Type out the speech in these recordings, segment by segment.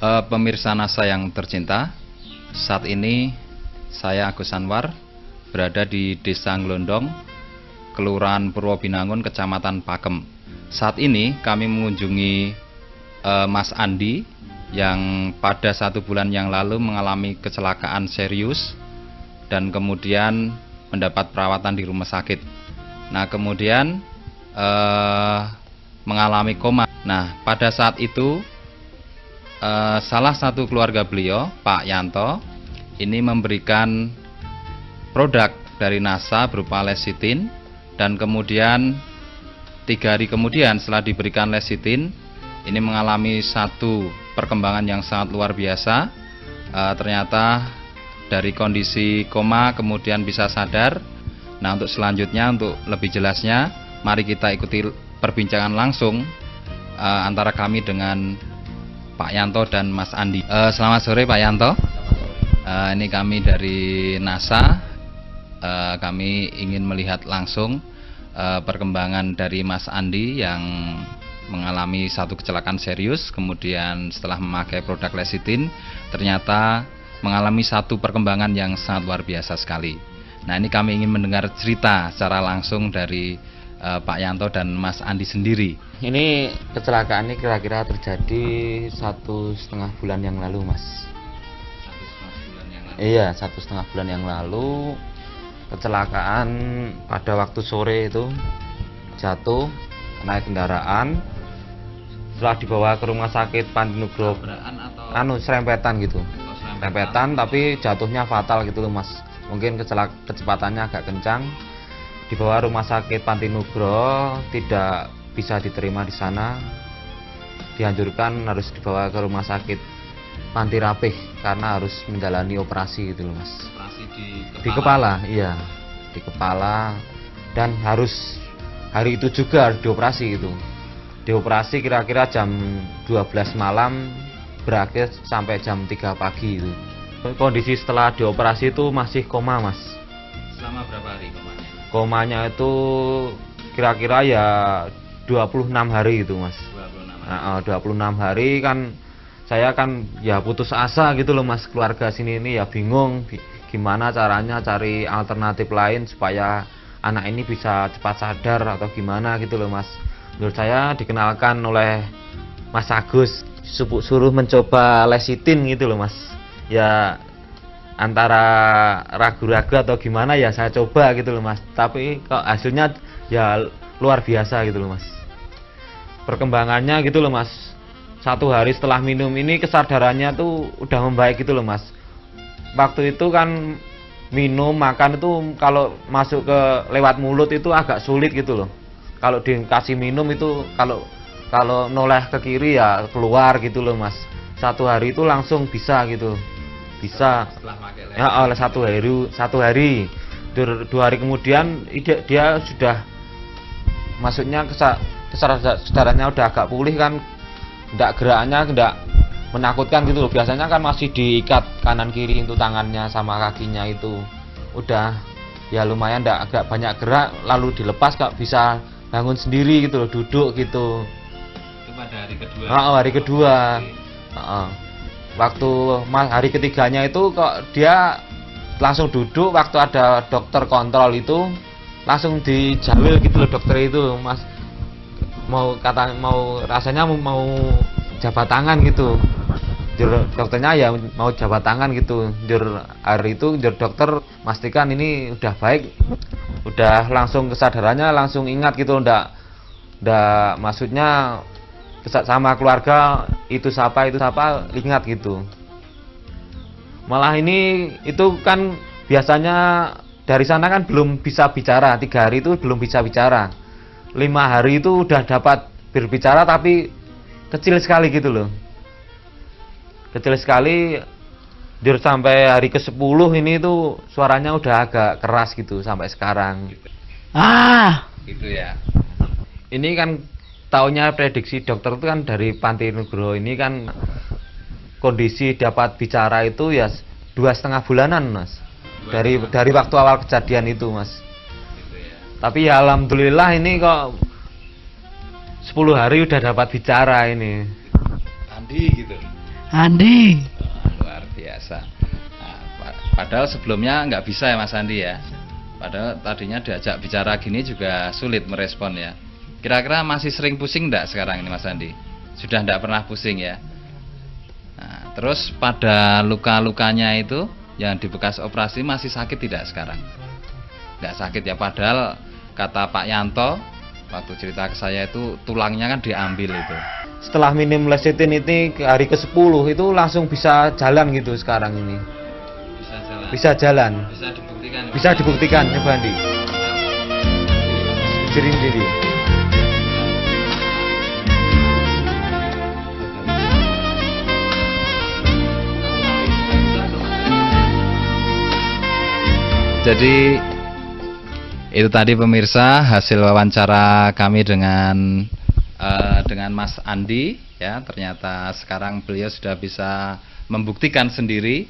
Pemirsa NASA yang tercinta, saat ini saya Agus Anwar berada di Desa Nglondong, Kelurahan Purwobinangun, Kecamatan Pakem. Saat ini kami mengunjungi Mas Andi yang pada 1 bulan yang lalu mengalami kecelakaan serius dan kemudian mendapat perawatan di rumah sakit. Nah, kemudian mengalami koma. Nah, pada saat itu salah satu keluarga beliau, Pak Yanto, ini memberikan produk dari NASA berupa lecitin, dan kemudian 3 hari kemudian setelah diberikan lecitin, ini mengalami satu perkembangan yang sangat luar biasa. Ternyata dari kondisi koma kemudian bisa sadar. Nah, untuk selanjutnya, untuk lebih jelasnya, mari kita ikuti perbincangan langsung antara kami dengan Pak Yanto dan Mas Andi. Selamat sore Pak Yanto. Ini kami dari NASA. Kami ingin melihat langsung perkembangan dari Mas Andi yang mengalami satu kecelakaan serius, kemudian setelah memakai produk lecitin ternyata mengalami satu perkembangan yang sangat luar biasa sekali. Nah, ini kami ingin mendengar cerita secara langsung dari Pak Yanto dan Mas Andi sendiri. Ini kecelakaan ini kira-kira terjadi 1,5 bulan yang lalu, Mas. 1,5 bulan yang lalu. Iya, 1,5 bulan yang lalu kecelakaan pada waktu sore itu, jatuh naik kendaraan. Setelah dibawa ke rumah sakit Panti Nugroho, serempetan gitu. Serempetan tapi jatuhnya fatal gitu loh, Mas. Mungkin kecepatannya agak kencang. Dibawa rumah sakit Panti Nugroho, tidak bisa diterima di sana. Dianjurkan harus dibawa ke rumah sakit Panti Rapih karena harus menjalani operasi gitu loh, Mas. Operasi di kepala, iya, di kepala, dan harus hari itu juga harus dioperasi gitu. Dioperasi kira-kira jam 12 malam, berakhir sampai jam 3 pagi itu. Kondisi setelah dioperasi itu masih koma, Mas. Selama berapa hari komanya? Komanya itu kira-kira ya 26 hari gitu, Mas. 26 hari kan saya kan ya putus asa gitu loh, Mas. Keluarga sini ini ya bingung gimana caranya cari alternatif lain supaya anak ini bisa cepat sadar atau gimana gitu loh, Mas. Menurut saya dikenalkan oleh Mas Agus, suruh mencoba lecitin gitu loh, Mas. Ya antara ragu-ragu atau gimana ya saya coba gitu loh, Mas. Tapi kok hasilnya ya luar biasa gitu loh, Mas. Perkembangannya gitu loh, Mas. 1 hari setelah minum ini kesadarannya tuh udah membaik gitu loh, Mas. Waktu itu kan minum makan itu kalau masuk ke lewat mulut itu agak sulit gitu loh. Kalau dikasih minum itu kalau noleh ke kiri ya keluar gitu loh, Mas. 1 hari itu langsung bisa gitu. Bisa. Ya, oleh 1 hari. 2 hari kemudian dia sudah, maksudnya kesadarannya udah agak pulih kan, gerakannya enggak menakutkan gitu loh. Biasanya kan masih diikat kanan kiri itu tangannya sama kakinya itu. Udah ya lumayan agak banyak gerak, lalu dilepas kok bisa bangun sendiri gitu loh, duduk gitu. Itu pada hari kedua. Hari kedua. Waktu hari ketiganya itu kok dia langsung duduk, waktu ada dokter kontrol itu langsung dijawil gitu loh dokter itu, Mas. Rasanya mau jabat tangan gitu. Dokternya ya mau jabat tangan gitu. Hari itu dokter pastikan ini udah baik, udah langsung kesadarannya langsung ingat gitu, ndak maksudnya sama keluarga itu siapa ingat gitu. Malah ini itu kan biasanya dari sana kan belum bisa bicara, 3 hari itu belum bisa bicara, 5 hari itu udah dapat berbicara tapi kecil sekali gitu loh. Kecil sekali. Sampai hari ke-10 ini tuh suaranya udah agak keras gitu sampai sekarang. Gitu ya. Ini kan taunya prediksi dokter itu kan dari Panti Nugroho ini kan kondisi dapat bicara itu ya 2,5 bulanan, Mas. Dari waktu awal kejadian itu, Mas. Gitu ya. Tapi ya alhamdulillah ini kok 10 hari udah dapat bicara ini. Andi gitu. Andi. Luar biasa. Nah, padahal sebelumnya nggak bisa ya Mas Andi ya. Padahal tadinya diajak bicara gini juga sulit merespon ya. Kira-kira masih sering pusing enggak sekarang ini Mas Andi? Sudah enggak pernah pusing ya? Nah, terus pada luka-lukanya itu yang di bekas operasi masih sakit tidak sekarang? Enggak sakit ya, padahal kata Pak Yanto waktu cerita ke saya itu tulangnya kan diambil itu. Setelah minim lecithin ini ke hari ke-10 itu langsung bisa jalan gitu sekarang ini. Bisa jalan. Bisa jalan. Bisa dibuktikan. Bisa dibuktikan, coba Andi. Jiring diri. Jadi itu tadi pemirsa hasil wawancara kami dengan Mas Andi ya. Ternyata sekarang beliau sudah bisa membuktikan sendiri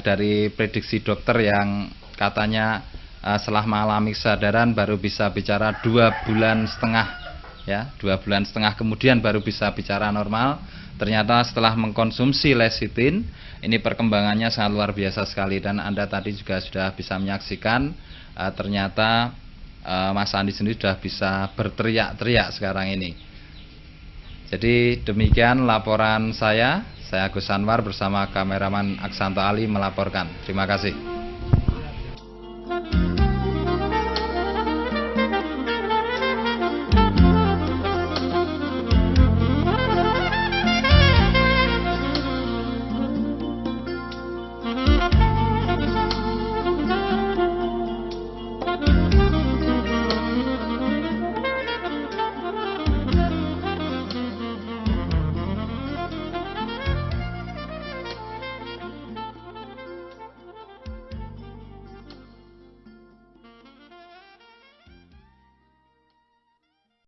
dari prediksi dokter yang katanya setelah mengalami kesadaran baru bisa bicara 2,5 bulan ya, 2,5 bulan kemudian baru bisa bicara normal. Ternyata setelah mengkonsumsi lecithin ini perkembangannya sangat luar biasa sekali, dan Anda tadi juga sudah bisa menyaksikan ternyata Mas Andi sendiri sudah bisa berteriak-teriak sekarang ini. Jadi demikian laporan saya Agus Anwar bersama kameraman Aksanto Ali melaporkan. Terima kasih.